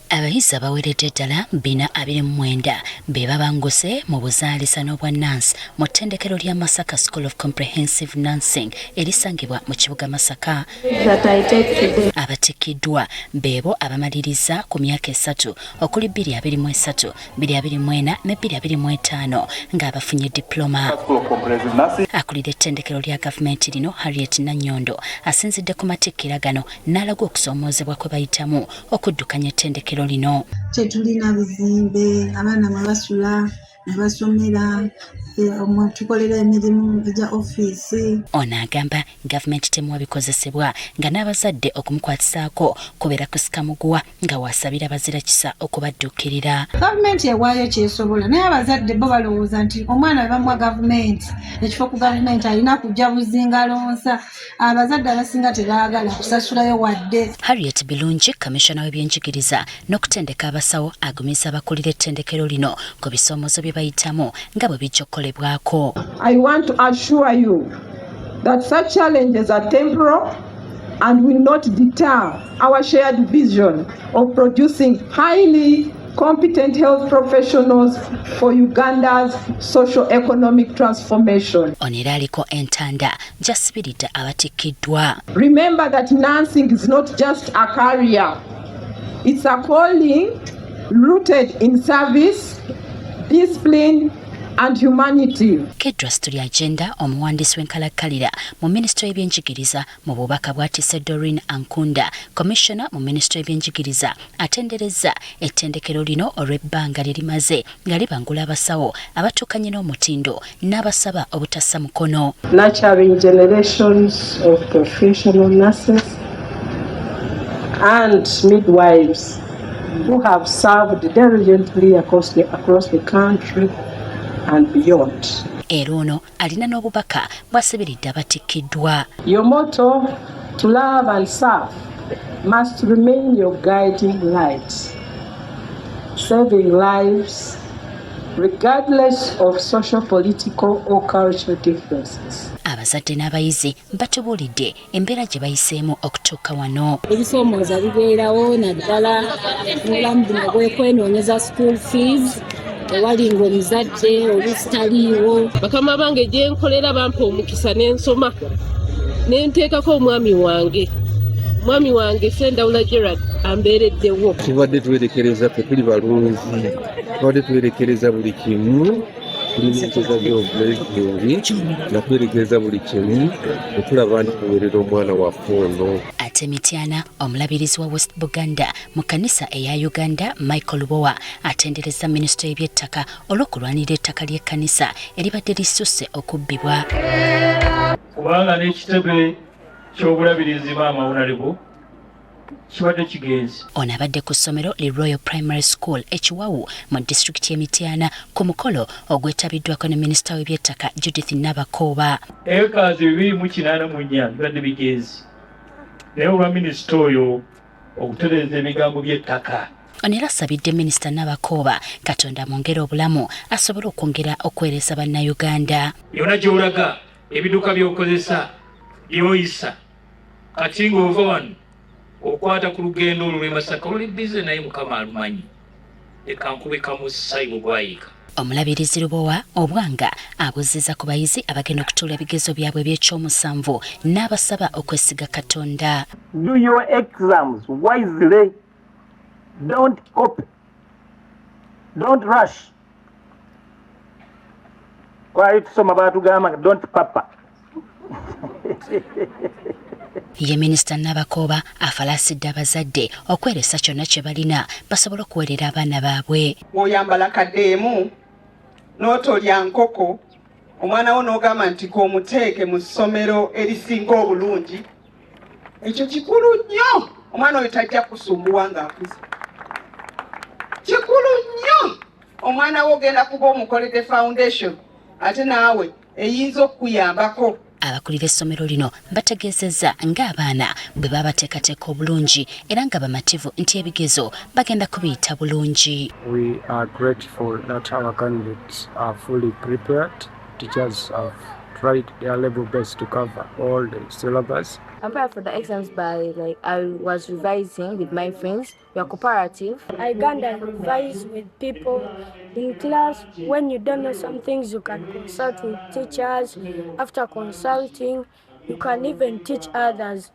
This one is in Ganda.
Abayizi abaweredde ddala 429 be babanguse mu buzaalisa n'obwannansi mu ttendekero lya Masaka School of Comprehensive Nursing erisangibwa mu kibuga Masaka. Abatikiddwa beebo abamaliriza ku myaka 3 okuli 2023, 2024 ne 2025 ng'abafunye diploma. Akulira ettendekero lya Gavumenti lino Judith Nabakooba asinzidde ku matikkira gano n'alaga okusoomozebwa kwe bayitamu okuddukanya ettendekero lino. Tetulina bizimbe, abaana mwe basula ne basomera, tukolera emirimu egya ofiisi. Ono agamba Gavumenti temuwa bikozesebwa nga n'abazadde okumukwatisaako kubeera kusikamuguwa nga wasabira bazira kisa okubadduukirira. Gavumenti ewaayo kyesobola naye abazadde bo balowooza nti omwana we bamuwa Gavumenti ekifo ku Gavumenti alina kujja buzingalonsa. Abazadde abasinga tebaagala kusasulayo wadde. Harriet Bilungi, Kamishona w'ebyenjigiriza n'okutendeka abasawo agumizza abakulira ettendekero lino ku bisoomozo bye bayitamu nga bwe bijja okukolebwako. I want to assure you that such challenges are temporal and will not deter our shared vision of producing highly competent health professionals for Uganda's socio-economic transformation. Oneraliko entanda jasibiridde abatikiddwa. Remember that nursing is not just a career. It's a calling rooted in service, discipline, and humanity. Kedras ly'agenda omuwandiisi w'enkalakkalira mu Minisitule y'ebyenjigiriza mu bubaka bw'atisse Doreen Ankunda, Commissioner mu Minisitule y'ebyenjigiriza atenderezza ettendekero lino olw'ebbanga lye limaze nga libangula abasawo abatuukanye n'omutindo n'abasaba obutassa mukono. Nurturing generations of professional nurses and midwives who have served diligently across the country and beyond. Era ono alina n'obubaka bw'asibiridde abatikiddwa. Your motto, to love and serve, must remain your guiding light, saving lives regardless of social, political or cultural differences. Abazadde n'abayizi batubuulidde embeera gye bayiseemu okutuuka wano. Ebisoomooza bibeerawo naddala obulamu buno bwekwenoonyeza school fees. Ewalinga omuzadde olusitaliiwo. Bakama bange gye nkolera bampa omukisa n'ensoma ne nteekako omwami wange. Mwami wange Fendawula Gerard ambeereddewo. Tubadde twerekereza tetuli balunzi. Tubadde twerekereza buli kimu. Tulimuteeza by'obulungi nakwerekereza buli kimu netulaba nti tuweerera omwana waffe ono. Ate Mityana, omulabirizi wa West Buganda mu kanisa eya Uganda Micheal Lubowa atendereza Minisitule y'ebyettaka olw'okulwanirira ettaka ly'ekkanisa eribadde lisusse okubbibwa. Kubanga n'ekitebe ky'obulabirizi maama Honorable kibadde kigenzi. Ono abadde ku ssomero Royal Primary School ekiwawu mu disitulikiti y'e Mityana ku mukolo ogwetabiddwako ne Minisita w'ebyettaka Judith Nabakooba. Ekaazi 284 bibadde bigenzi. Naye olwa minisita oyo okutereeza ebigambo by'ettaka. Ono era asabidde Minisita Nabakooba Katonda amwongere obulamu asobole okwongera okwereesa bannayuganda. Yonna gy'olaga ebiduka by'okozesa by'oyisa kati ng'ova wano okwata ku lugendo olwo lw'e Masaka oli bize naye Mukama alumanyi. Leka nkubikamu sayibu bwayika. Omulabirizi Lubowa obwanga abuzizza ku bayizi abagenda okutuula ebigezo byabwe by'ekyomusanvu n'abasaba okwesiga Katonda. Do your exams wisely. Don't copy. Don't rush. Kwa tusoma batugamba don't papa. Ye Minisita Nabakooba afalasidde abazadde okwereesa kyonna kye balina basobole okuweerera abaana baabwe. Oyambala kaddeemu n'otolya nkoko omwana wo n'ogamba nti k'omuteeke mu ssomero erisinga obulungi. Ekyo kikulu nnyo. Omwana oyo tajja kusumbuwa ng'akuze. Kikulu nnyo. Omwana wo ogenda kuba omukoledde foundation ate naawe eyinza okukuyambako. Abakulira essomero lino bategeezezza ng'abaana bwe babateekateeka obulungi era nga bamativu nti ebigezo bagenda kubiyita bulungi. We are grateful that our candidates are fully prepared. Teachers have tried their level best to cover all the syllabus. I prepared for the exams by I was revising with my friends. We are cooperative. I got and revise with people in class. When you don't know some things, you can consult with teachers. After consulting, you can even teach others.